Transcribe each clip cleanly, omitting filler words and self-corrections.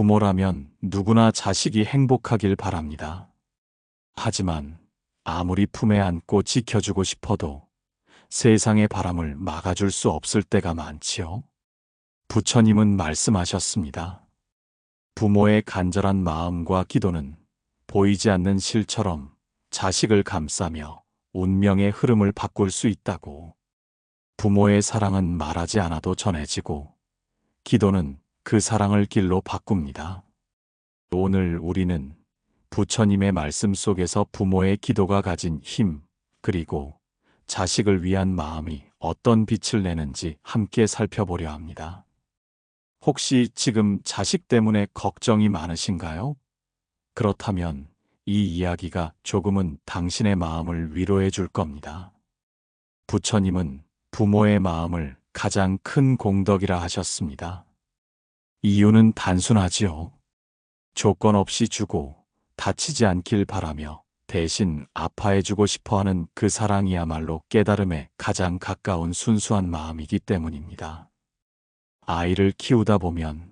부모라면 누구나 자식이 행복하길 바랍니다. 하지만 아무리 품에 안고 지켜주고 싶어도 세상의 바람을 막아줄 수 없을 때가 많지요. 부처님은 말씀하셨습니다. 부모의 간절한 마음과 기도는 보이지 않는 실처럼 자식을 감싸며 운명의 흐름을 바꿀 수 있다고. 부모의 사랑은 말하지 않아도 전해지고 기도는 그 사랑을 길로 바꿉니다. 오늘 우리는 부처님의 말씀 속에서 부모의 기도가 가진 힘, 그리고 자식을 위한 마음이 어떤 빛을 내는지 함께 살펴보려 합니다. 혹시 지금 자식 때문에 걱정이 많으신가요? 그렇다면 이 이야기가 조금은 당신의 마음을 위로해 줄 겁니다. 부처님은 부모의 마음을 가장 큰 공덕이라 하셨습니다. 이유는 단순하지요. 조건 없이 주고 다치지 않길 바라며 대신 아파해주고 싶어하는 그 사랑이야말로 깨달음에 가장 가까운 순수한 마음이기 때문입니다. 아이를 키우다 보면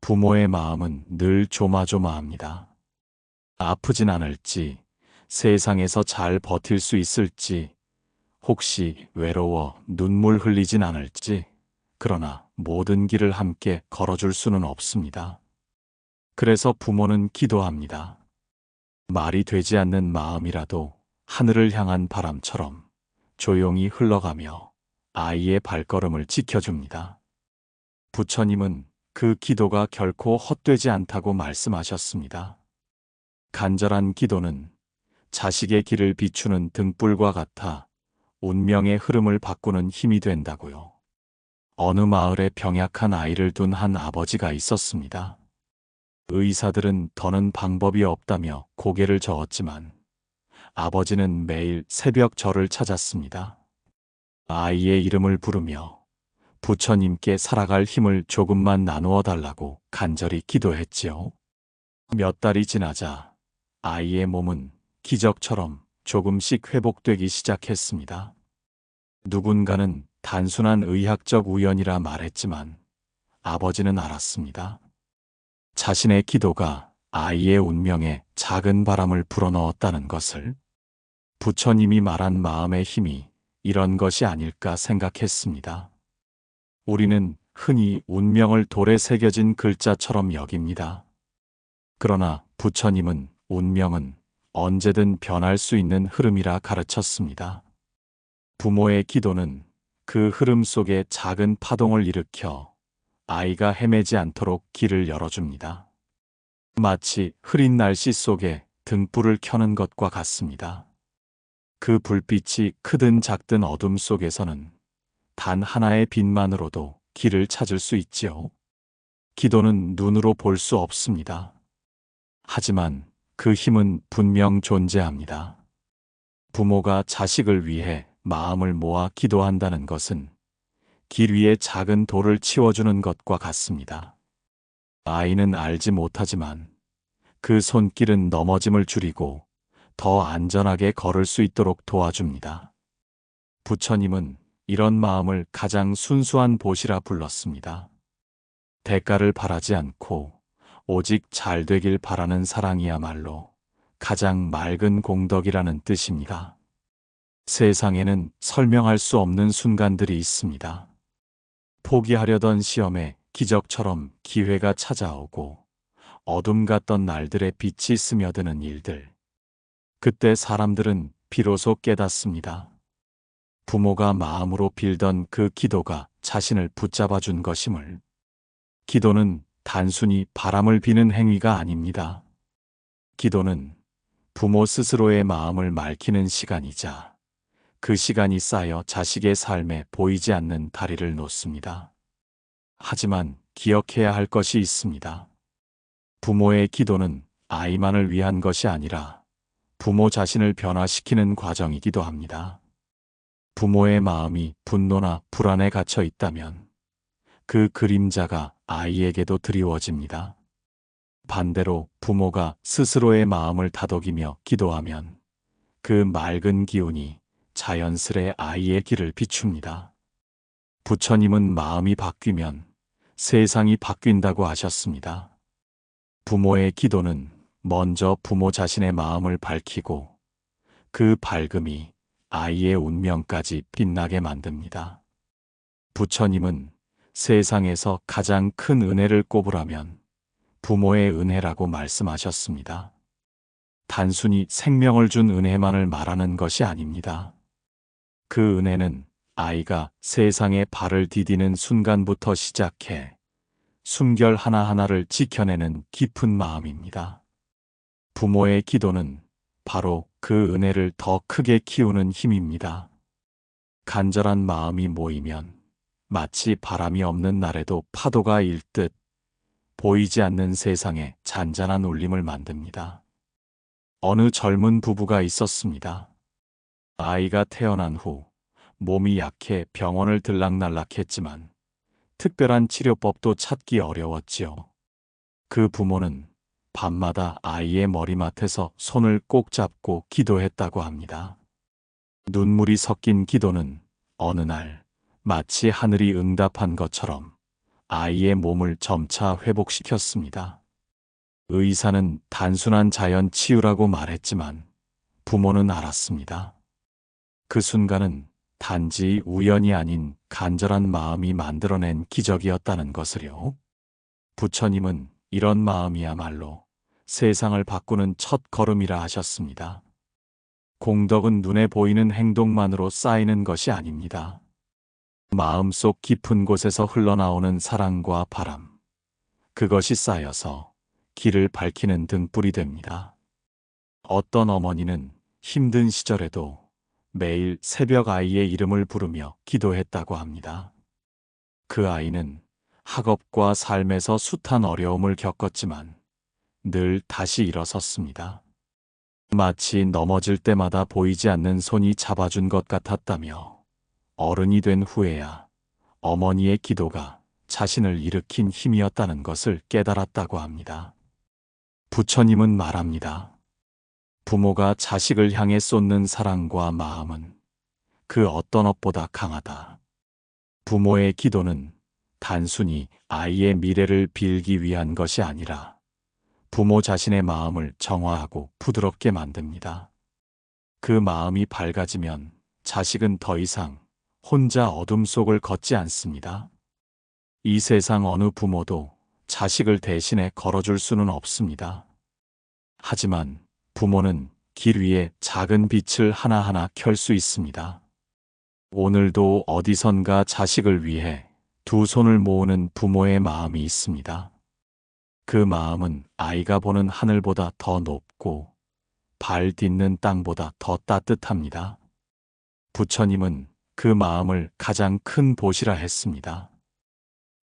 부모의 마음은 늘 조마조마합니다. 아프진 않을지, 세상에서 잘 버틸 수 있을지, 혹시 외로워 눈물 흘리진 않을지, 그러나 모든 길을 함께 걸어줄 수는 없습니다. 그래서 부모는 기도합니다. 말이 되지 않는 마음이라도 하늘을 향한 바람처럼 조용히 흘러가며 아이의 발걸음을 지켜줍니다. 부처님은 그 기도가 결코 헛되지 않다고 말씀하셨습니다. 간절한 기도는 자식의 길을 비추는 등불과 같아 운명의 흐름을 바꾸는 힘이 된다고요. 어느 마을에 병약한 아이를 둔 한 아버지가 있었습니다. 의사들은 더는 방법이 없다며 고개를 저었지만 아버지는 매일 새벽 절을 찾았습니다. 아이의 이름을 부르며 부처님께 살아갈 힘을 조금만 나누어 달라고 간절히 기도했지요. 몇 달이 지나자 아이의 몸은 기적처럼 조금씩 회복되기 시작했습니다. 누군가는 단순한 의학적 우연이라 말했지만 아버지는 알았습니다. 자신의 기도가 아이의 운명에 작은 바람을 불어넣었다는 것을. 부처님이 말한 마음의 힘이 이런 것이 아닐까 생각했습니다. 우리는 흔히 운명을 돌에 새겨진 글자처럼 여깁니다. 그러나 부처님은 운명은 언제든 변할 수 있는 흐름이라 가르쳤습니다. 부모의 기도는 그 흐름 속에 작은 파동을 일으켜 아이가 헤매지 않도록 길을 열어줍니다. 마치 흐린 날씨 속에 등불을 켜는 것과 같습니다. 그 불빛이 크든 작든 어둠 속에서는 단 하나의 빛만으로도 길을 찾을 수 있지요. 기도는 눈으로 볼 수 없습니다. 하지만 그 힘은 분명 존재합니다. 부모가 자식을 위해 마음을 모아 기도한다는 것은 길 위에 작은 돌을 치워주는 것과 같습니다. 아이는 알지 못하지만 그 손길은 넘어짐을 줄이고 더 안전하게 걸을 수 있도록 도와줍니다. 부처님은 이런 마음을 가장 순수한 보시라 불렀습니다. 대가를 바라지 않고 오직 잘 되길 바라는 사랑이야말로 가장 맑은 공덕이라는 뜻입니다. 세상에는 설명할 수 없는 순간들이 있습니다. 포기하려던 시험에 기적처럼 기회가 찾아오고 어둠 같던 날들의 빛이 스며드는 일들. 그때 사람들은 비로소 깨닫습니다. 부모가 마음으로 빌던 그 기도가 자신을 붙잡아 준 것임을. 기도는 단순히 바람을 비는 행위가 아닙니다. 기도는 부모 스스로의 마음을 맑히는 시간이자 그 시간이 쌓여 자식의 삶에 보이지 않는 다리를 놓습니다. 하지만 기억해야 할 것이 있습니다. 부모의 기도는 아이만을 위한 것이 아니라 부모 자신을 변화시키는 과정이기도 합니다. 부모의 마음이 분노나 불안에 갇혀 있다면 그 그림자가 아이에게도 드리워집니다. 반대로 부모가 스스로의 마음을 다독이며 기도하면 그 맑은 기운이 자연스레 아이의 길을 비춥니다. 부처님은 마음이 바뀌면 세상이 바뀐다고 하셨습니다. 부모의 기도는 먼저 부모 자신의 마음을 밝히고 그 밝음이 아이의 운명까지 빛나게 만듭니다. 부처님은 세상에서 가장 큰 은혜를 꼽으라면 부모의 은혜라고 말씀하셨습니다. 단순히 생명을 준 은혜만을 말하는 것이 아닙니다. 그 은혜는 아이가 세상에 발을 디디는 순간부터 시작해 숨결 하나하나를 지켜내는 깊은 마음입니다. 부모의 기도는 바로 그 은혜를 더 크게 키우는 힘입니다. 간절한 마음이 모이면 마치 바람이 없는 날에도 파도가 일듯 보이지 않는 세상에 잔잔한 울림을 만듭니다. 어느 젊은 부부가 있었습니다. 아이가 태어난 후 몸이 약해 병원을 들락날락했지만 특별한 치료법도 찾기 어려웠지요. 그 부모는 밤마다 아이의 머리맡에서 손을 꼭 잡고 기도했다고 합니다. 눈물이 섞인 기도는 어느 날 마치 하늘이 응답한 것처럼 아이의 몸을 점차 회복시켰습니다. 의사는 단순한 자연 치유라고 말했지만 부모는 알았습니다. 그 순간은 단지 우연이 아닌 간절한 마음이 만들어낸 기적이었다는 것을요. 부처님은 이런 마음이야말로 세상을 바꾸는 첫 걸음이라 하셨습니다. 공덕은 눈에 보이는 행동만으로 쌓이는 것이 아닙니다. 마음속 깊은 곳에서 흘러나오는 사랑과 바람, 그것이 쌓여서 길을 밝히는 등불이 됩니다. 어떤 어머니는 힘든 시절에도 매일 새벽 아이의 이름을 부르며 기도했다고 합니다. 그 아이는 학업과 삶에서 숱한 어려움을 겪었지만 늘 다시 일어섰습니다. 마치 넘어질 때마다 보이지 않는 손이 잡아준 것 같았다며 어른이 된 후에야 어머니의 기도가 자신을 일으킨 힘이었다는 것을 깨달았다고 합니다. 부처님은 말합니다. 부모가 자식을 향해 쏟는 사랑과 마음은 그 어떤 것보다 강하다. 부모의 기도는 단순히 아이의 미래를 빌기 위한 것이 아니라 부모 자신의 마음을 정화하고 부드럽게 만듭니다. 그 마음이 밝아지면 자식은 더 이상 혼자 어둠 속을 걷지 않습니다. 이 세상 어느 부모도 자식을 대신해 걸어줄 수는 없습니다. 하지만 부모는 길 위에 작은 빛을 하나하나 켤 수 있습니다. 오늘도 어디선가 자식을 위해 두 손을 모으는 부모의 마음이 있습니다. 그 마음은 아이가 보는 하늘보다 더 높고 발 딛는 땅보다 더 따뜻합니다. 부처님은 그 마음을 가장 큰 보시라 했습니다.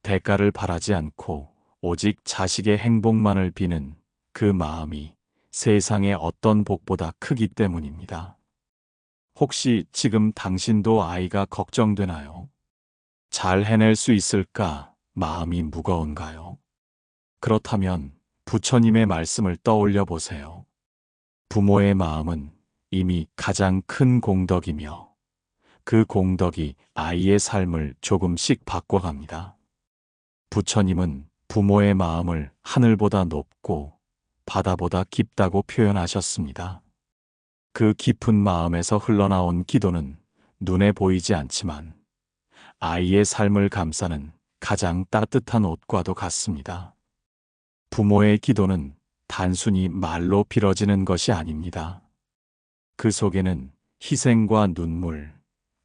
대가를 바라지 않고 오직 자식의 행복만을 비는 그 마음이 세상의 어떤 복보다 크기 때문입니다. 혹시 지금 당신도 아이가 걱정되나요? 잘 해낼 수 있을까 마음이 무거운가요? 그렇다면 부처님의 말씀을 떠올려 보세요. 부모의 마음은 이미 가장 큰 공덕이며 그 공덕이 아이의 삶을 조금씩 바꿔갑니다. 부처님은 부모의 마음을 하늘보다 높고 바다보다 깊다고 표현하셨습니다. 그 깊은 마음에서 흘러나온 기도는 눈에 보이지 않지만 아이의 삶을 감싸는 가장 따뜻한 옷과도 같습니다. 부모의 기도는 단순히 말로 빌어지는 것이 아닙니다. 그 속에는 희생과 눈물,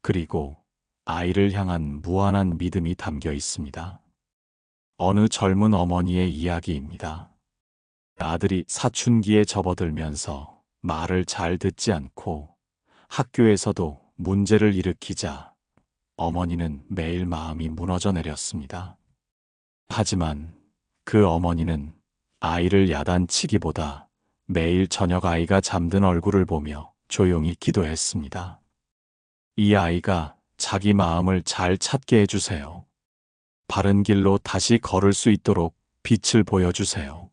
그리고 아이를 향한 무한한 믿음이 담겨 있습니다. 어느 젊은 어머니의 이야기입니다. 아들이 사춘기에 접어들면서 말을 잘 듣지 않고 학교에서도 문제를 일으키자 어머니는 매일 마음이 무너져 내렸습니다. 하지만 그 어머니는 아이를 야단치기보다 매일 저녁 아이가 잠든 얼굴을 보며 조용히 기도했습니다. 이 아이가 자기 마음을 잘 찾게 해주세요. 바른 길로 다시 걸을 수 있도록 빛을 보여주세요.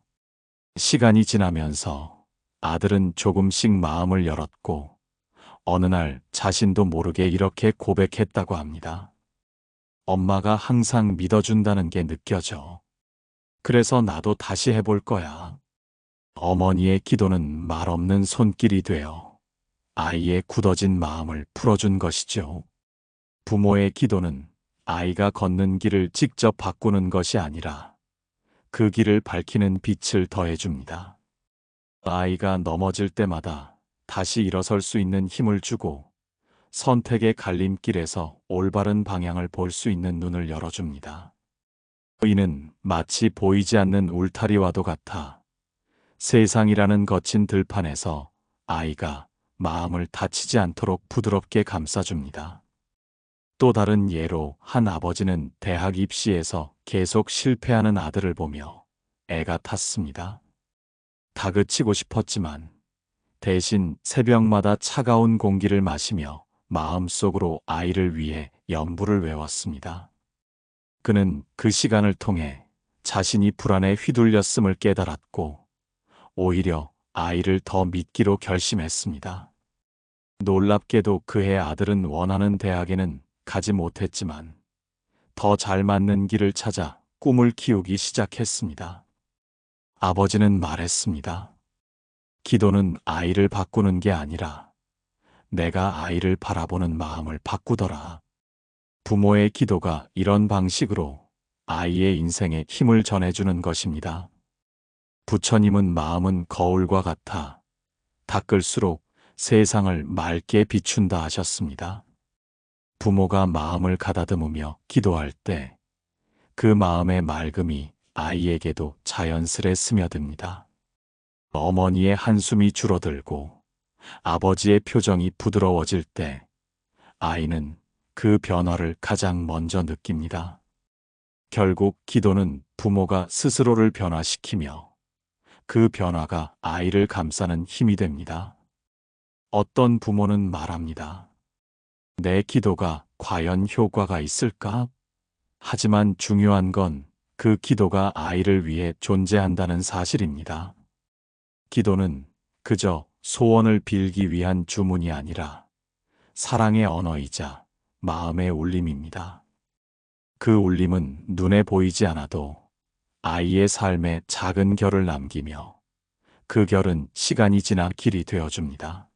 시간이 지나면서 아들은 조금씩 마음을 열었고 어느 날 자신도 모르게 이렇게 고백했다고 합니다. 엄마가 항상 믿어준다는 게 느껴져. 그래서 나도 다시 해볼 거야. 어머니의 기도는 말없는 손길이 되어 아이의 굳어진 마음을 풀어준 것이죠. 부모의 기도는 아이가 걷는 길을 직접 바꾸는 것이 아니라 그 길을 밝히는 빛을 더해줍니다. 아이가 넘어질 때마다 다시 일어설 수 있는 힘을 주고 선택의 갈림길에서 올바른 방향을 볼 수 있는 눈을 열어줍니다. 이는 마치 보이지 않는 울타리와도 같아 세상이라는 거친 들판에서 아이가 마음을 다치지 않도록 부드럽게 감싸줍니다. 또 다른 예로 한 아버지는 대학 입시에서 계속 실패하는 아들을 보며 애가 탔습니다. 다그치고 싶었지만 대신 새벽마다 차가운 공기를 마시며 마음속으로 아이를 위해 연부를 외웠습니다. 그는 그 시간을 통해 자신이 불안에 휘둘렸음을 깨달았고 오히려 아이를 더 믿기로 결심했습니다. 놀랍게도 그의 아들은 원하는 대학에는 가지 못했지만 더 잘 맞는 길을 찾아 꿈을 키우기 시작했습니다. 아버지는 말했습니다. 기도는 아이를 바꾸는 게 아니라 내가 아이를 바라보는 마음을 바꾸더라. 부모의 기도가 이런 방식으로 아이의 인생에 힘을 전해주는 것입니다. 부처님은 마음은 거울과 같아 닦을수록 세상을 맑게 비춘다 하셨습니다. 부모가 마음을 가다듬으며 기도할 때 그 마음의 맑음이 아이에게도 자연스레 스며듭니다. 어머니의 한숨이 줄어들고 아버지의 표정이 부드러워질 때 아이는 그 변화를 가장 먼저 느낍니다. 결국 기도는 부모가 스스로를 변화시키며 그 변화가 아이를 감싸는 힘이 됩니다. 어떤 부모는 말합니다. 내 기도가 과연 효과가 있을까? 하지만 중요한 건 그 기도가 아이를 위해 존재한다는 사실입니다. 기도는 그저 소원을 빌기 위한 주문이 아니라 사랑의 언어이자 마음의 울림입니다. 그 울림은 눈에 보이지 않아도 아이의 삶에 작은 결을 남기며 그 결은 시간이 지나 길이 되어줍니다.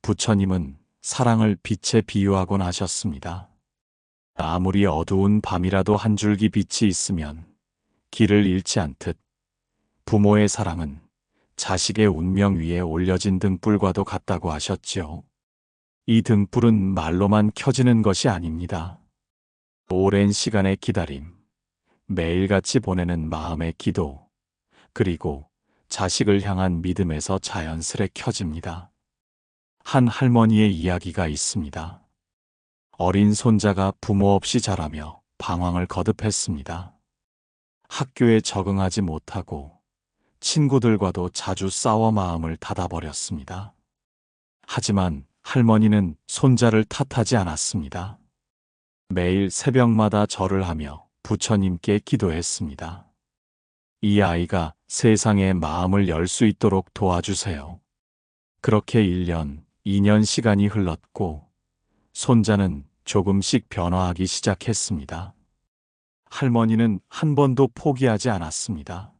부처님은 사랑을 빛에 비유하곤 하셨습니다. 아무리 어두운 밤이라도 한 줄기 빛이 있으면 길을 잃지 않듯 부모의 사랑은 자식의 운명 위에 올려진 등불과도 같다고 하셨지요. 이 등불은 말로만 켜지는 것이 아닙니다. 오랜 시간의 기다림, 매일같이 보내는 마음의 기도, 그리고 자식을 향한 믿음에서 자연스레 켜집니다. 한 할머니의 이야기가 있습니다. 어린 손자가 부모 없이 자라며 방황을 거듭했습니다. 학교에 적응하지 못하고 친구들과도 자주 싸워 마음을 닫아버렸습니다. 하지만 할머니는 손자를 탓하지 않았습니다. 매일 새벽마다 절을 하며 부처님께 기도했습니다. 이 아이가 세상의 마음을 열 수 있도록 도와주세요. 그렇게 1년, 2년 시간이 흘렀고 손자는 조금씩 변화하기 시작했습니다. 할머니는 한 번도 포기하지 않았습니다.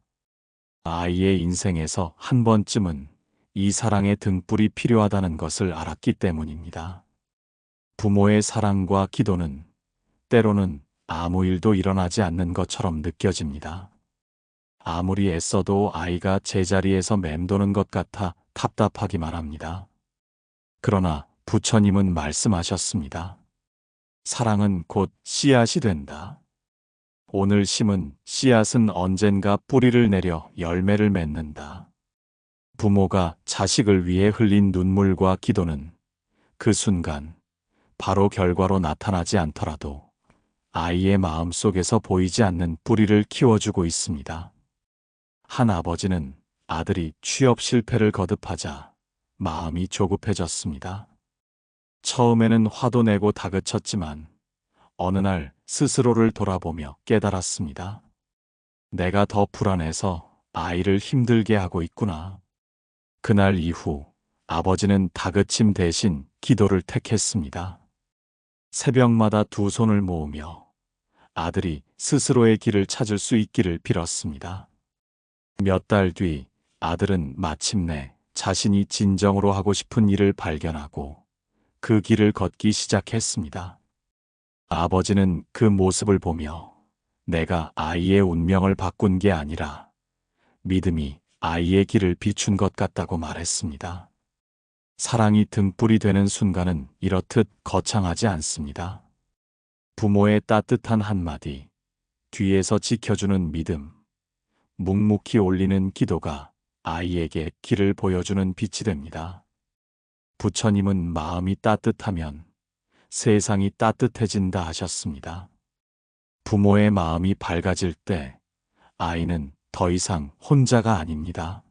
아이의 인생에서 한 번쯤은 이 사랑의 등불이 필요하다는 것을 알았기 때문입니다. 부모의 사랑과 기도는 때로는 아무 일도 일어나지 않는 것처럼 느껴집니다. 아무리 애써도 아이가 제자리에서 맴도는 것 같아 답답하기만 합니다. 그러나 부처님은 말씀하셨습니다. 사랑은 곧 씨앗이 된다. 오늘 심은 씨앗은 언젠가 뿌리를 내려 열매를 맺는다. 부모가 자식을 위해 흘린 눈물과 기도는 그 순간 바로 결과로 나타나지 않더라도 아이의 마음 속에서 보이지 않는 뿌리를 키워주고 있습니다. 한 아버지는 아들이 취업 실패를 거듭하자 마음이 조급해졌습니다. 처음에는 화도 내고 다그쳤지만 어느 날 스스로를 돌아보며 깨달았습니다. 내가 더 불안해서 아이를 힘들게 하고 있구나. 그날 이후 아버지는 다그침 대신 기도를 택했습니다. 새벽마다 두 손을 모으며 아들이 스스로의 길을 찾을 수 있기를 빌었습니다. 몇 달 뒤 아들은 마침내 자신이 진정으로 하고 싶은 일을 발견하고 그 길을 걷기 시작했습니다. 아버지는 그 모습을 보며 내가 아이의 운명을 바꾼 게 아니라 믿음이 아이의 길을 비춘 것 같다고 말했습니다. 사랑이 등불이 되는 순간은 이렇듯 거창하지 않습니다. 부모의 따뜻한 한마디, 뒤에서 지켜주는 믿음, 묵묵히 올리는 기도가 아이에게 길을 보여주는 빛이 됩니다. 부처님은 마음이 따뜻하면 세상이 따뜻해진다 하셨습니다. 부모의 마음이 밝아질 때 아이는 더 이상 혼자가 아닙니다.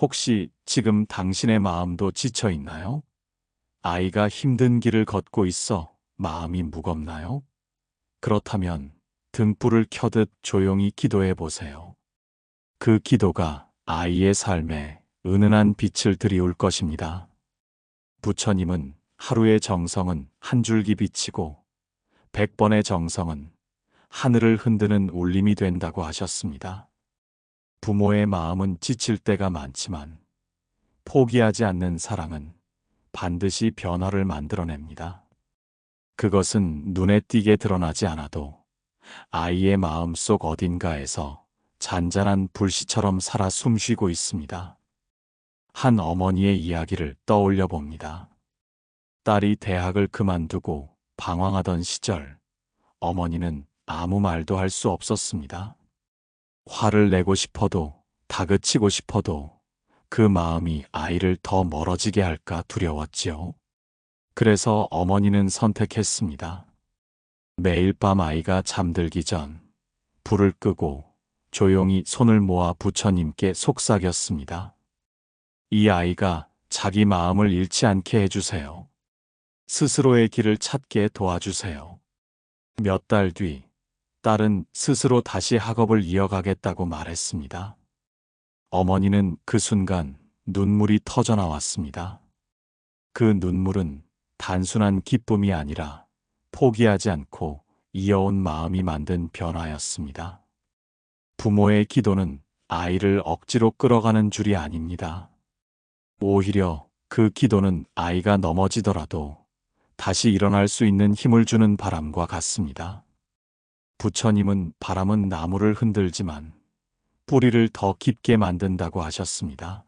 혹시 지금 당신의 마음도 지쳐 있나요? 아이가 힘든 길을 걷고 있어 마음이 무겁나요? 그렇다면 등불을 켜듯 조용히 기도해 보세요. 그 기도가 아이의 삶에 은은한 빛을 들이울 것입니다. 부처님은 하루의 정성은 한 줄기 빛이고 100번의 정성은 하늘을 흔드는 울림이 된다고 하셨습니다. 부모의 마음은 지칠 때가 많지만 포기하지 않는 사랑은 반드시 변화를 만들어냅니다. 그것은 눈에 띄게 드러나지 않아도 아이의 마음속 어딘가에서 잔잔한 불씨처럼 살아 숨쉬고 있습니다. 한 어머니의 이야기를 떠올려 봅니다. 딸이 대학을 그만두고 방황하던 시절, 어머니는 아무 말도 할 수 없었습니다. 화를 내고 싶어도, 다그치고 싶어도 그 마음이 아이를 더 멀어지게 할까 두려웠지요. 그래서 어머니는 선택했습니다. 매일 밤 아이가 잠들기 전 불을 끄고 조용히 손을 모아 부처님께 속삭였습니다. 이 아이가 자기 마음을 잃지 않게 해주세요. 스스로의 길을 찾게 도와주세요. 몇 달 뒤, 딸은 스스로 다시 학업을 이어가겠다고 말했습니다. 어머니는 그 순간 눈물이 터져 나왔습니다. 그 눈물은 단순한 기쁨이 아니라 포기하지 않고 이어온 마음이 만든 변화였습니다. 부모의 기도는 아이를 억지로 끌어가는 줄이 아닙니다. 오히려 그 기도는 아이가 넘어지더라도 다시 일어날 수 있는 힘을 주는 바람과 같습니다. 부처님은 바람은 나무를 흔들지만 뿌리를 더 깊게 만든다고 하셨습니다.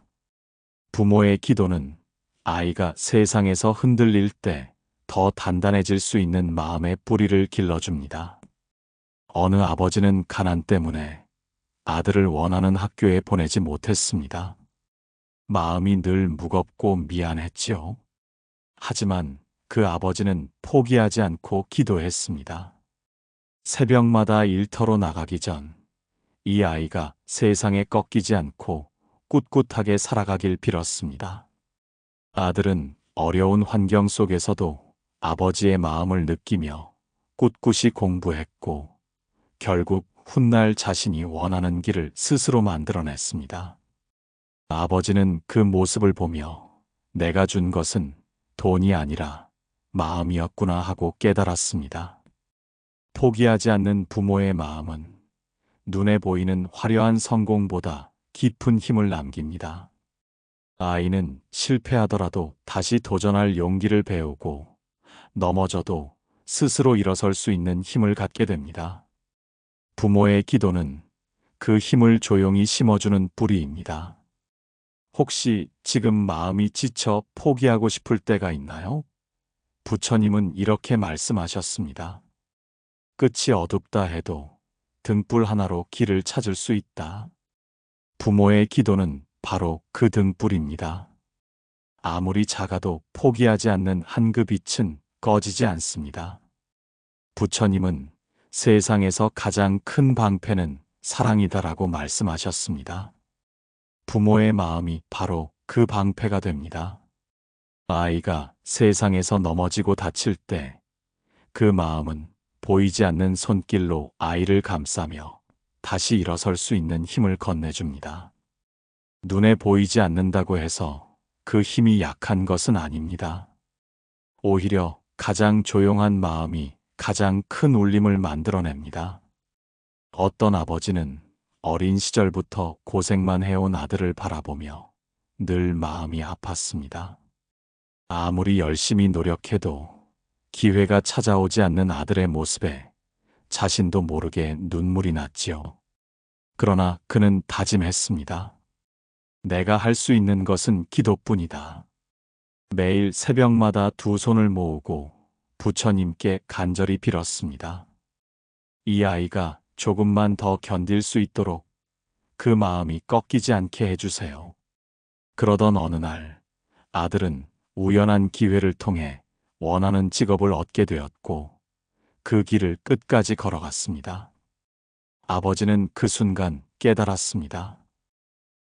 부모의 기도는 아이가 세상에서 흔들릴 때 더 단단해질 수 있는 마음의 뿌리를 길러줍니다. 어느 아버지는 가난 때문에 아들을 원하는 학교에 보내지 못했습니다. 마음이 늘 무겁고 미안했지요. 하지만 그 아버지는 포기하지 않고 기도했습니다. 새벽마다 일터로 나가기 전 이 아이가 세상에 꺾이지 않고 꿋꿋하게 살아가길 빌었습니다. 아들은 어려운 환경 속에서도 아버지의 마음을 느끼며 꿋꿋이 공부했고 결국 훗날 자신이 원하는 길을 스스로 만들어냈습니다. 아버지는 그 모습을 보며 내가 준 것은 돈이 아니라 마음이었구나 하고 깨달았습니다. 포기하지 않는 부모의 마음은 눈에 보이는 화려한 성공보다 깊은 힘을 남깁니다. 아이는 실패하더라도 다시 도전할 용기를 배우고 넘어져도 스스로 일어설 수 있는 힘을 갖게 됩니다. 부모의 기도는 그 힘을 조용히 심어주는 뿌리입니다. 혹시 지금 마음이 지쳐 포기하고 싶을 때가 있나요? 부처님은 이렇게 말씀하셨습니다. 끝이 어둡다 해도 등불 하나로 길을 찾을 수 있다. 부모의 기도는 바로 그 등불입니다. 아무리 작아도 포기하지 않는 한 그 빛은 꺼지지 않습니다. 부처님은 세상에서 가장 큰 방패는 사랑이다라고 말씀하셨습니다. 부모의 마음이 바로 그 방패가 됩니다. 아이가 세상에서 넘어지고 다칠 때 그 마음은 보이지 않는 손길로 아이를 감싸며 다시 일어설 수 있는 힘을 건네줍니다. 눈에 보이지 않는다고 해서 그 힘이 약한 것은 아닙니다. 오히려 가장 조용한 마음이 가장 큰 울림을 만들어냅니다. 어떤 아버지는 어린 시절부터 고생만 해온 아들을 바라보며 늘 마음이 아팠습니다. 아무리 열심히 노력해도 기회가 찾아오지 않는 아들의 모습에 자신도 모르게 눈물이 났지요. 그러나 그는 다짐했습니다. 내가 할 수 있는 것은 기도뿐이다. 매일 새벽마다 두 손을 모으고 부처님께 간절히 빌었습니다. 이 아이가 조금만 더 견딜 수 있도록 그 마음이 꺾이지 않게 해주세요. 그러던 어느 날 아들은 우연한 기회를 통해 원하는 직업을 얻게 되었고 그 길을 끝까지 걸어갔습니다. 아버지는 그 순간 깨달았습니다.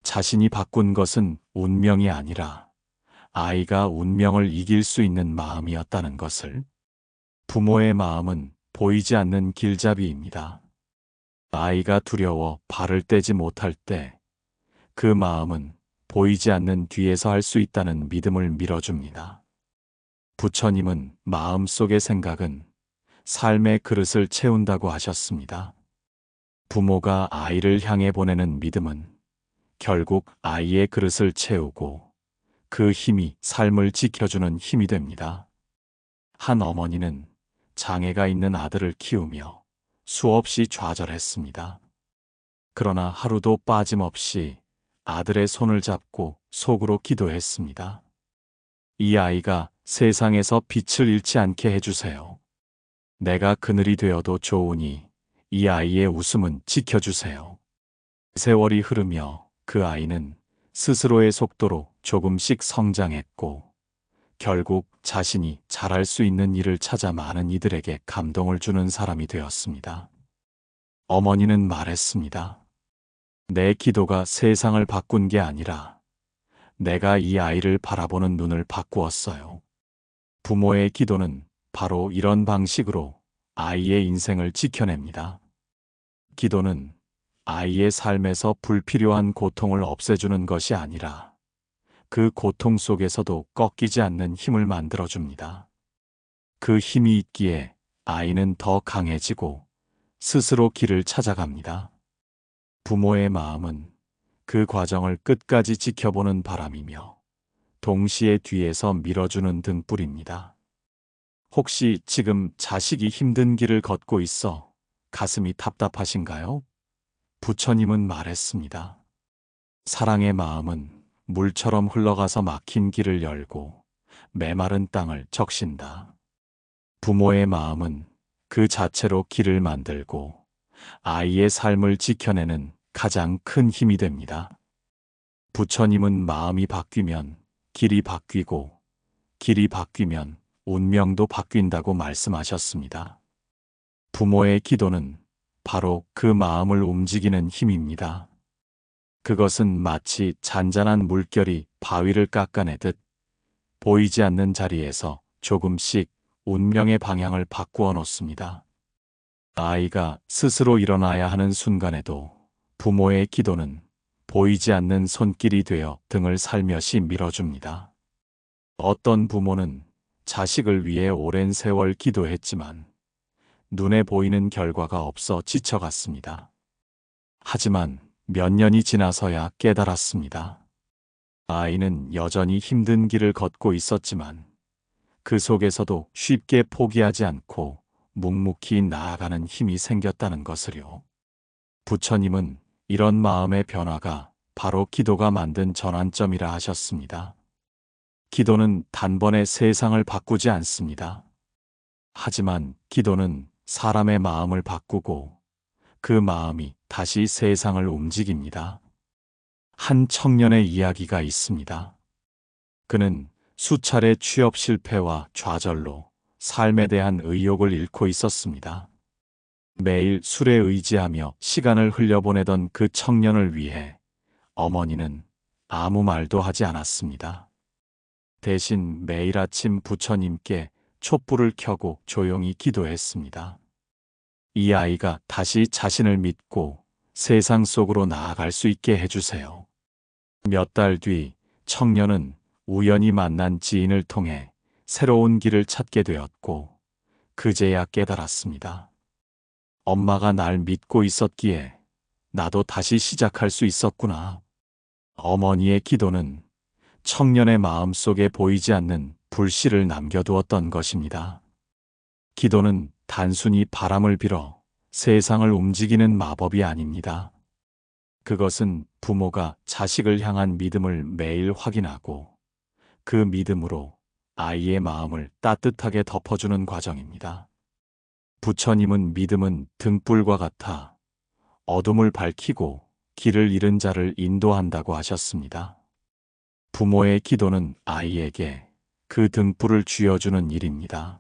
자신이 바꾼 것은 운명이 아니라 아이가 운명을 이길 수 있는 마음이었다는 것을. 부모의 마음은 보이지 않는 길잡이입니다. 아이가 두려워 발을 떼지 못할 때 그 마음은 보이지 않는 뒤에서 할 수 있다는 믿음을 밀어줍니다. 부처님은 마음속의 생각은 삶의 그릇을 채운다고 하셨습니다. 부모가 아이를 향해 보내는 믿음은 결국 아이의 그릇을 채우고 그 힘이 삶을 지켜주는 힘이 됩니다. 한 어머니는 장애가 있는 아들을 키우며 수없이 좌절했습니다. 그러나 하루도 빠짐없이 아들의 손을 잡고 속으로 기도했습니다. 이 아이가 세상에서 빛을 잃지 않게 해주세요. 내가 그늘이 되어도 좋으니 이 아이의 웃음은 지켜주세요. 세월이 흐르며 그 아이는 스스로의 속도로 조금씩 성장했고 결국 자신이 잘할 수 있는 일을 찾아 많은 이들에게 감동을 주는 사람이 되었습니다. 어머니는 말했습니다. 내 기도가 세상을 바꾼 게 아니라 내가 이 아이를 바라보는 눈을 바꾸었어요. 부모의 기도는 바로 이런 방식으로 아이의 인생을 지켜냅니다. 기도는 아이의 삶에서 불필요한 고통을 없애주는 것이 아니라 그 고통 속에서도 꺾이지 않는 힘을 만들어줍니다. 그 힘이 있기에 아이는 더 강해지고 스스로 길을 찾아갑니다. 부모의 마음은 그 과정을 끝까지 지켜보는 바람이며 동시에 뒤에서 밀어주는 등불입니다. 혹시 지금 자식이 힘든 길을 걷고 있어 가슴이 답답하신가요? 부처님은 말했습니다. 사랑의 마음은 물처럼 흘러가서 막힌 길을 열고 메마른 땅을 적신다. 부모의 마음은 그 자체로 길을 만들고 아이의 삶을 지켜내는 가장 큰 힘이 됩니다. 부처님은 마음이 바뀌면 길이 바뀌고 길이 바뀌면 운명도 바뀐다고 말씀하셨습니다. 부모의 기도는 바로 그 마음을 움직이는 힘입니다. 그것은 마치 잔잔한 물결이 바위를 깎아내듯 보이지 않는 자리에서 조금씩 운명의 방향을 바꾸어 놓습니다. 아이가 스스로 일어나야 하는 순간에도 부모의 기도는 보이지 않는 손길이 되어 등을 살며시 밀어줍니다. 어떤 부모는 자식을 위해 오랜 세월 기도했지만 눈에 보이는 결과가 없어 지쳐갔습니다. 하지만 몇 년이 지나서야 깨달았습니다. 아이는 여전히 힘든 길을 걷고 있었지만 그 속에서도 쉽게 포기하지 않고 묵묵히 나아가는 힘이 생겼다는 것을요. 부처님은 이런 마음의 변화가 바로 기도가 만든 전환점이라 하셨습니다. 기도는 단번에 세상을 바꾸지 않습니다. 하지만 기도는 사람의 마음을 바꾸고 그 마음이 다시 세상을 움직입니다. 한 청년의 이야기가 있습니다. 그는 수차례 취업 실패와 좌절로 삶에 대한 의욕을 잃고 있었습니다. 매일 술에 의지하며 시간을 흘려보내던 그 청년을 위해 어머니는 아무 말도 하지 않았습니다. 대신 매일 아침 부처님께 촛불을 켜고 조용히 기도했습니다. 이 아이가 다시 자신을 믿고 세상 속으로 나아갈 수 있게 해주세요. 몇 달 뒤 청년은 우연히 만난 지인을 통해 새로운 길을 찾게 되었고 그제야 깨달았습니다. 엄마가 날 믿고 있었기에 나도 다시 시작할 수 있었구나. 어머니의 기도는 청년의 마음속에 보이지 않는 불씨를 남겨두었던 것입니다. 기도는 단순히 바람을 빌어 세상을 움직이는 마법이 아닙니다. 그것은 부모가 자식을 향한 믿음을 매일 확인하고 그 믿음으로 아이의 마음을 따뜻하게 덮어주는 과정입니다. 부처님은 믿음은 등불과 같아 어둠을 밝히고 길을 잃은 자를 인도한다고 하셨습니다. 부모의 기도는 아이에게 그 등불을 쥐어주는 일입니다.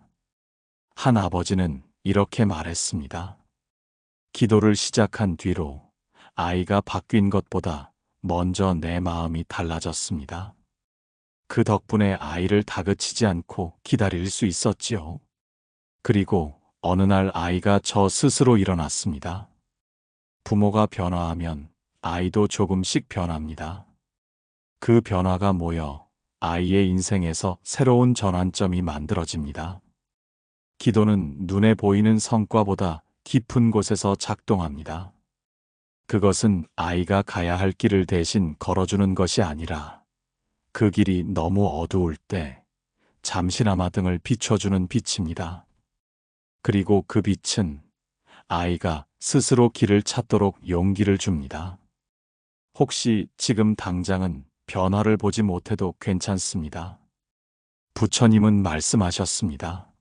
한 아버지는 이렇게 말했습니다. 기도를 시작한 뒤로 아이가 바뀐 것보다 먼저 내 마음이 달라졌습니다. 그 덕분에 아이를 다그치지 않고 기다릴 수 있었지요. 그리고 어느 날 아이가 저 스스로 일어났습니다. 부모가 변화하면 아이도 조금씩 변합니다. 그 변화가 모여 아이의 인생에서 새로운 전환점이 만들어집니다. 기도는 눈에 보이는 성과보다 깊은 곳에서 작동합니다. 그것은 아이가 가야 할 길을 대신 걸어주는 것이 아니라 그 길이 너무 어두울 때 잠시나마 등을 비춰주는 빛입니다. 그리고 그 빛은 아이가 스스로 길을 찾도록 용기를 줍니다. 혹시 지금 당장은 변화를 보지 못해도 괜찮습니다. 부처님은 말씀하셨습니다.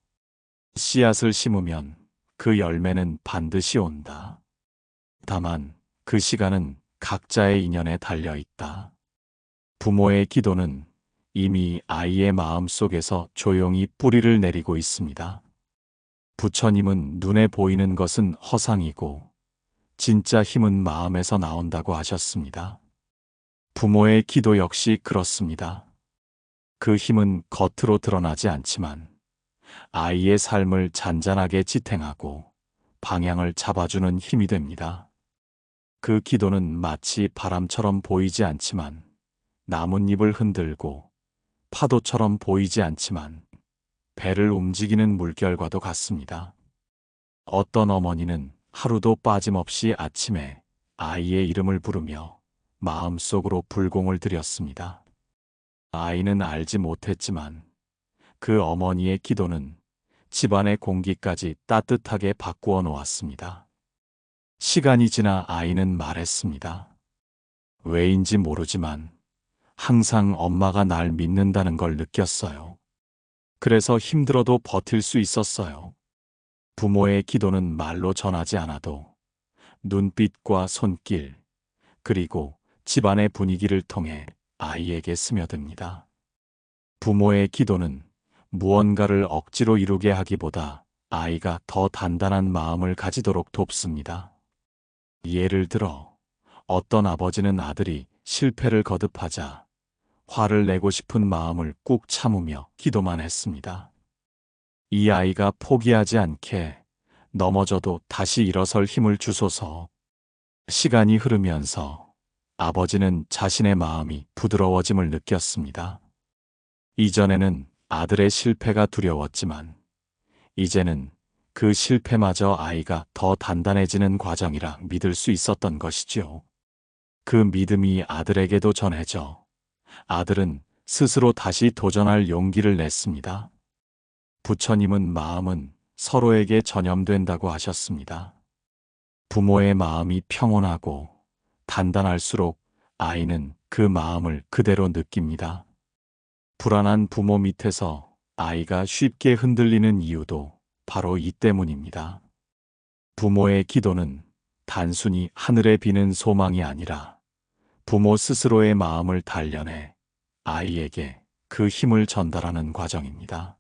씨앗을 심으면 그 열매는 반드시 온다. 다만 그 시간은 각자의 인연에 달려 있다. 부모의 기도는 이미 아이의 마음 속에서 조용히 뿌리를 내리고 있습니다. 부처님은 눈에 보이는 것은 허상이고 진짜 힘은 마음에서 나온다고 하셨습니다. 부모의 기도 역시 그렇습니다. 그 힘은 겉으로 드러나지 않지만 아이의 삶을 잔잔하게 지탱하고 방향을 잡아주는 힘이 됩니다. 그 기도는 마치 바람처럼 보이지 않지만 나뭇잎을 흔들고 파도처럼 보이지 않지만 배를 움직이는 물결과도 같습니다. 어떤 어머니는 하루도 빠짐없이 아침에 아이의 이름을 부르며 마음속으로 불공을 들였습니다. 아이는 알지 못했지만 그 어머니의 기도는 집안의 공기까지 따뜻하게 바꾸어 놓았습니다. 시간이 지나 아이는 말했습니다. 왜인지 모르지만 항상 엄마가 날 믿는다는 걸 느꼈어요. 그래서 힘들어도 버틸 수 있었어요. 부모의 기도는 말로 전하지 않아도 눈빛과 손길, 그리고 집안의 분위기를 통해 아이에게 스며듭니다. 부모의 기도는 무언가를 억지로 이루게 하기보다 아이가 더 단단한 마음을 가지도록 돕습니다. 예를 들어 어떤 아버지는 아들이 실패를 거듭하자 화를 내고 싶은 마음을 꾹 참으며 기도만 했습니다. 이 아이가 포기하지 않게 넘어져도 다시 일어설 힘을 주소서. 시간이 흐르면서 아버지는 자신의 마음이 부드러워짐을 느꼈습니다. 이전에는 아들의 실패가 두려웠지만 이제는 그 실패마저 아이가 더 단단해지는 과정이라 믿을 수 있었던 것이지요. 그 믿음이 아들에게도 전해져 아들은 스스로 다시 도전할 용기를 냈습니다. 부처님은 마음은 서로에게 전염된다고 하셨습니다. 부모의 마음이 평온하고 단단할수록 아이는 그 마음을 그대로 느낍니다. 불안한 부모 밑에서 아이가 쉽게 흔들리는 이유도 바로 이 때문입니다. 부모의 기도는 단순히 하늘에 비는 소망이 아니라 부모 스스로의 마음을 단련해 아이에게 그 힘을 전달하는 과정입니다.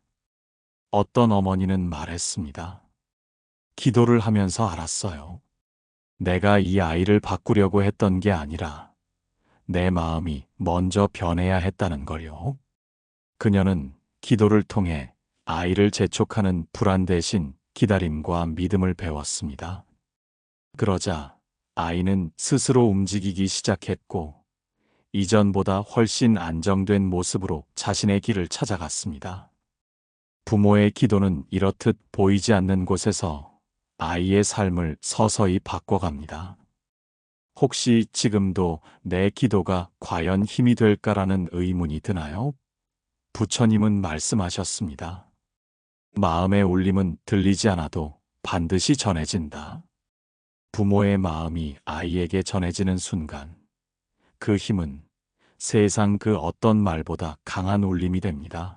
어떤 어머니는 말했습니다. 기도를 하면서 알았어요. 내가 이 아이를 바꾸려고 했던 게 아니라 내 마음이 먼저 변해야 했다는 걸요. 그녀는 기도를 통해 아이를 재촉하는 불안 대신 기다림과 믿음을 배웠습니다. 그러자 아이는 스스로 움직이기 시작했고 이전보다 훨씬 안정된 모습으로 자신의 길을 찾아갔습니다. 부모의 기도는 이렇듯 보이지 않는 곳에서 아이의 삶을 서서히 바꿔갑니다. 혹시 지금도 내 기도가 과연 힘이 될까라는 의문이 드나요? 부처님은 말씀하셨습니다. 마음의 울림은 들리지 않아도 반드시 전해진다. 부모의 마음이 아이에게 전해지는 순간, 그 힘은 세상 그 어떤 말보다 강한 울림이 됩니다.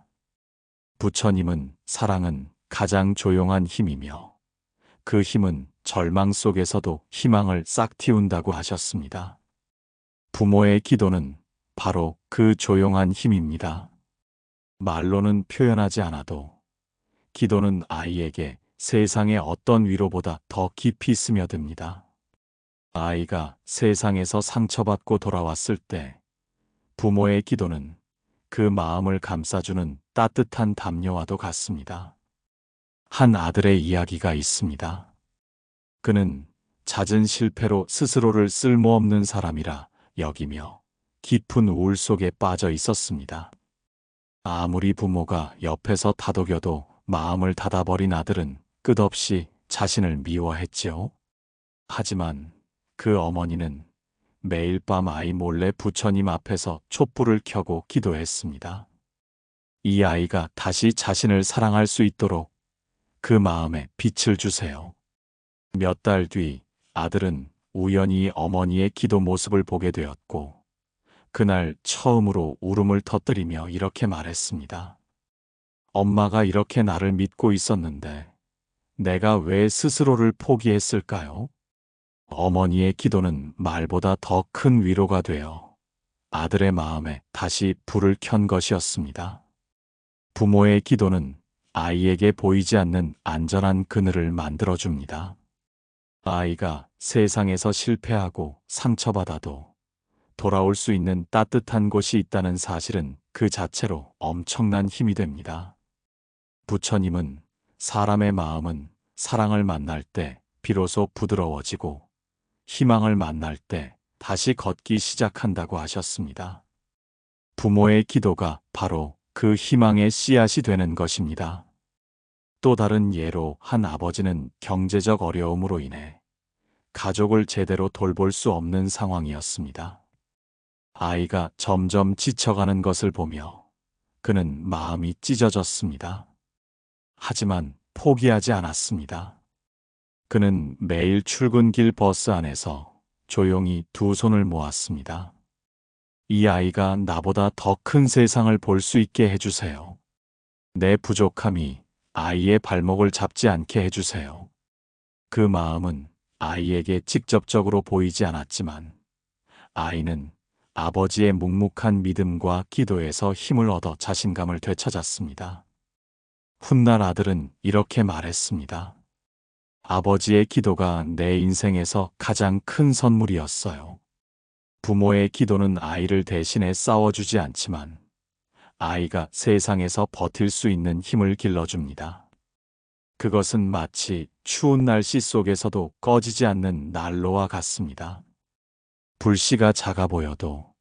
부처님은 사랑은 가장 조용한 힘이며 그 힘은 절망 속에서도 희망을 싹 틔운다고 하셨습니다. 부모의 기도는 바로 그 조용한 힘입니다. 말로는 표현하지 않아도 기도는 아이에게 세상의 어떤 위로보다 더 깊이 스며듭니다. 아이가 세상에서 상처받고 돌아왔을 때 부모의 기도는 그 마음을 감싸주는 따뜻한 담요와도 같습니다. 한 아들의 이야기가 있습니다. 그는 잦은 실패로 스스로를 쓸모없는 사람이라 여기며 깊은 우울 속에 빠져 있었습니다. 아무리 부모가 옆에서 다독여도 마음을 닫아버린 아들은 끝없이 자신을 미워했지요. 하지만 그 어머니는 매일 밤 아이 몰래 부처님 앞에서 촛불을 켜고 기도했습니다. 이 아이가 다시 자신을 사랑할 수 있도록 그 마음에 빛을 주세요. 몇 달 뒤 아들은 우연히 어머니의 기도 모습을 보게 되었고, 그날 처음으로 울음을 터뜨리며 이렇게 말했습니다. 엄마가 이렇게 나를 믿고 있었는데 내가 왜 스스로를 포기했을까요? 어머니의 기도는 말보다 더 큰 위로가 되어 아들의 마음에 다시 불을 켠 것이었습니다. 부모의 기도는 아이에게 보이지 않는 안전한 그늘을 만들어줍니다. 아이가 세상에서 실패하고 상처받아도 돌아올 수 있는 따뜻한 곳이 있다는 사실은 그 자체로 엄청난 힘이 됩니다. 부처님은 사람의 마음은 사랑을 만날 때 비로소 부드러워지고 희망을 만날 때 다시 걷기 시작한다고 하셨습니다. 부모의 기도가 바로 그 희망의 씨앗이 되는 것입니다. 또 다른 예로 한 아버지는 경제적 어려움으로 인해 가족을 제대로 돌볼 수 없는 상황이었습니다. 아이가 점점 지쳐가는 것을 보며 그는 마음이 찢어졌습니다. 하지만 포기하지 않았습니다. 그는 매일 출근길 버스 안에서 조용히 두 손을 모았습니다. 이 아이가 나보다 더 큰 세상을 볼 수 있게 해주세요. 내 부족함이 아이의 발목을 잡지 않게 해주세요. 그 마음은 아이에게 직접적으로 보이지 않았지만 아이는 아버지의 묵묵한 믿음과 기도에서 힘을 얻어 자신감을 되찾았습니다. 훗날 아들은 이렇게 말했습니다. 아버지의 기도가 내 인생에서 가장 큰 선물이었어요. 부모의 기도는 아이를 대신해 싸워주지 않지만 아이가 세상에서 버틸 수 있는 힘을 길러줍니다. 그것은 마치 추운 날씨 속에서도 꺼지지 않는 난로와 같습니다. 불씨가 작아 보여도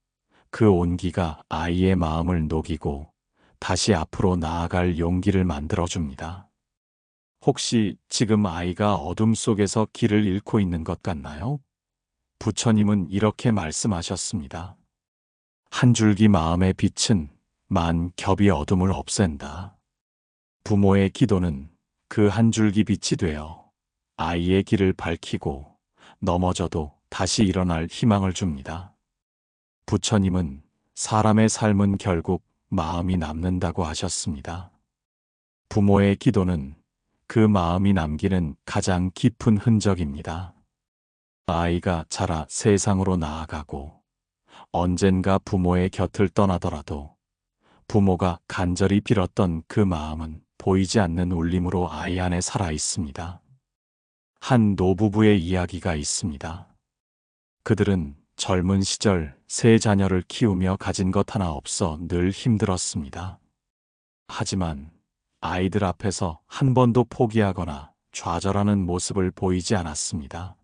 그 온기가 아이의 마음을 녹이고 다시 앞으로 나아갈 용기를 만들어줍니다. 혹시 지금 아이가 어둠 속에서 길을 잃고 있는 것 같나요? 부처님은 이렇게 말씀하셨습니다. 한 줄기 마음의 빛은 만 겹이 어둠을 없앤다. 부모의 기도는 그 한 줄기 빛이 되어 아이의 길을 밝히고 넘어져도 다시 일어날 희망을 줍니다. 부처님은 사람의 삶은 결국 마음이 남는다고 하셨습니다. 부모의 기도는 그 마음이 남기는 가장 깊은 흔적입니다. 아이가 자라 세상으로 나아가고 언젠가 부모의 곁을 떠나더라도 부모가 간절히 빌었던 그 마음은 보이지 않는 울림으로 아이 안에 살아 있습니다. 한 노부부의 이야기가 있습니다. 그들은 젊은 시절 세 자녀를 키우며 가진 것 하나 없어 늘 힘들었습니다. 하지만 아이들 앞에서 한 번도 포기하거나 좌절하는 모습을 보이지 않았습니다.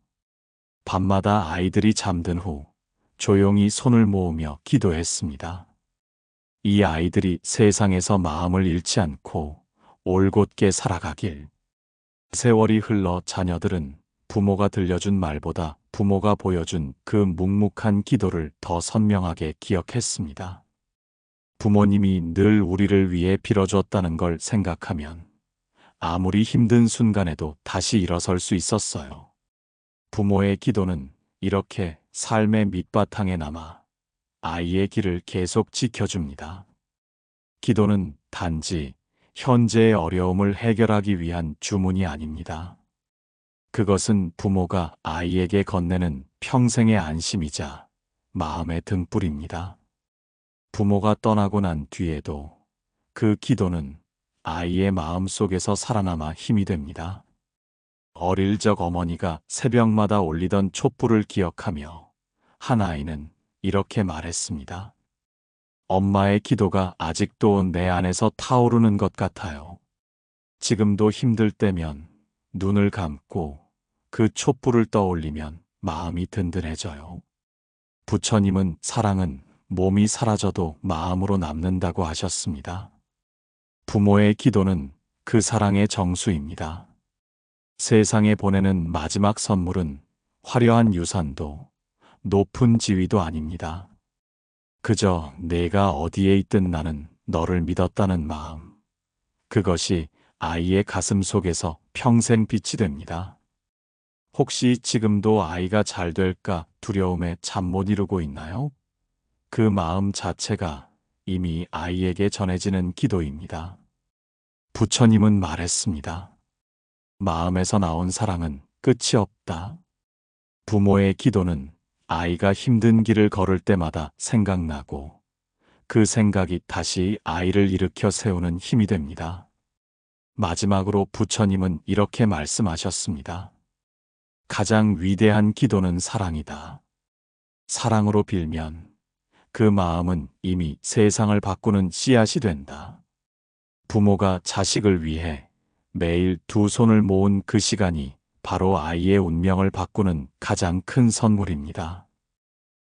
밤마다 아이들이 잠든 후 조용히 손을 모으며 기도했습니다. 이 아이들이 세상에서 마음을 잃지 않고 올곧게 살아가길. 세월이 흘러 자녀들은 부모가 들려준 말보다 부모가 보여준 그 묵묵한 기도를 더 선명하게 기억했습니다. 부모님이 늘 우리를 위해 빌어주었다는 걸 생각하면 아무리 힘든 순간에도 다시 일어설 수 있었어요. 부모의 기도는 이렇게 삶의 밑바탕에 남아 아이의 길을 계속 지켜줍니다. 기도는 단지 현재의 어려움을 해결하기 위한 주문이 아닙니다. 그것은 부모가 아이에게 건네는 평생의 안심이자 마음의 등불입니다. 부모가 떠나고 난 뒤에도 그 기도는 아이의 마음 속에서 살아남아 힘이 됩니다. 어릴 적 어머니가 새벽마다 올리던 촛불을 기억하며 한 아이는 이렇게 말했습니다. 엄마의 기도가 아직도 내 안에서 타오르는 것 같아요. 지금도 힘들 때면 눈을 감고 그 촛불을 떠올리면 마음이 든든해져요. 부처님은 사랑은 몸이 사라져도 마음으로 남는다고 하셨습니다. 부모의 기도는 그 사랑의 정수입니다. 세상에 보내는 마지막 선물은 화려한 유산도 높은 지위도 아닙니다. 그저 내가 어디에 있든 나는 너를 믿었다는 마음. 그것이 아이의 가슴 속에서 평생 빛이 됩니다. 혹시 지금도 아이가 잘 될까 두려움에 잠 못 이루고 있나요? 그 마음 자체가 이미 아이에게 전해지는 기도입니다. 부처님은 말했습니다. 마음에서 나온 사랑은 끝이 없다. 부모의 기도는 아이가 힘든 길을 걸을 때마다 생각나고 그 생각이 다시 아이를 일으켜 세우는 힘이 됩니다. 마지막으로 부처님은 이렇게 말씀하셨습니다. 가장 위대한 기도는 사랑이다. 사랑으로 빌면 그 마음은 이미 세상을 바꾸는 씨앗이 된다. 부모가 자식을 위해 매일 두 손을 모은 그 시간이 바로 아이의 운명을 바꾸는 가장 큰 선물입니다.